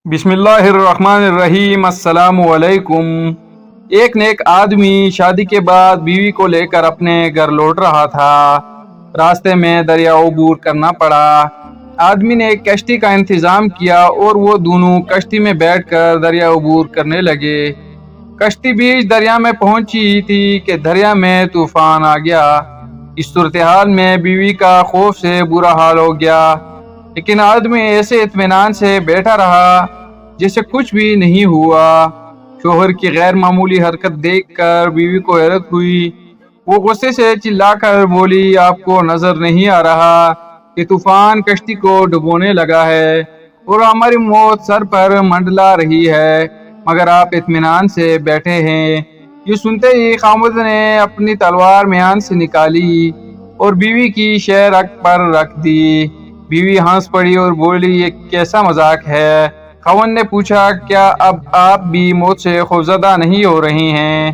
بسم اللہ الرحمن الرحیم۔ السلام علیکم۔ ایک نیک آدمی شادی کے بعد بیوی کو لے کر اپنے گھر لوٹ رہا تھا۔ راستے میں دریا عبور کرنا پڑا۔ آدمی نے ایک کشتی کا انتظام کیا اور وہ دونوں کشتی میں بیٹھ کر دریا عبور کرنے لگے۔ کشتی بیچ دریا میں پہنچی تھی کہ دریا میں طوفان آ گیا۔ اس صورتحال میں بیوی کا خوف سے برا حال ہو گیا، لیکن آدمی ایسے اطمینان سے بیٹھا رہا جیسے کچھ بھی نہیں ہوا۔ شوہر کی غیر معمولی حرکت دیکھ کر بیوی کو حیرت ہوئی۔ وہ غصے سے چلا کر بولی، آپ کو نظر نہیں آ رہا کہ طوفان کشتی کو ڈبونے لگا ہے اور ہماری موت سر پر منڈلا رہی ہے، مگر آپ اطمینان سے بیٹھے ہیں۔ یہ سنتے ہی خاوند نے اپنی تلوار میان سے نکالی اور بیوی کی شہرک پر رکھ دی۔ بیوی ہنس پڑی اور بولی، یہ کیسا مذاق ہے؟ خاوند نے پوچھا، کیا اب آپ بھی موت سے خوفزدہ نہیں ہو رہی ہیں؟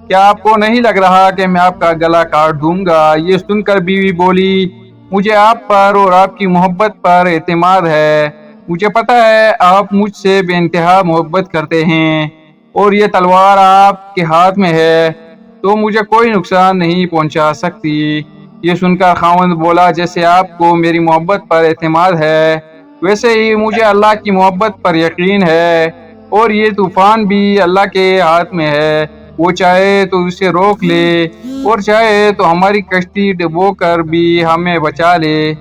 کیا آپ کو نہیں لگ رہا کہ میں آپ کا گلا کاٹ دوں گا؟ یہ سن کر بیوی بولی، مجھے آپ پر اور آپ کی محبت پر اعتماد ہے۔ مجھے پتہ ہے آپ مجھ سے بے انتہا محبت کرتے ہیں اور یہ تلوار آپ کے ہاتھ میں ہے تو مجھے کوئی نقصان نہیں پہنچا سکتی۔ یہ سن کر خاوند بولا، جیسے آپ کو میری محبت پر اعتماد ہے ویسے ہی مجھے اللہ کی محبت پر یقین ہے، اور یہ طوفان بھی اللہ کے ہاتھ میں ہے۔ وہ چاہے تو اسے روک لے اور چاہے تو ہماری کشتی ڈبو کر بھی ہمیں بچا لے۔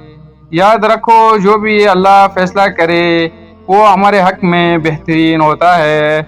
یاد رکھو، جو بھی اللہ فیصلہ کرے وہ ہمارے حق میں بہترین ہوتا ہے۔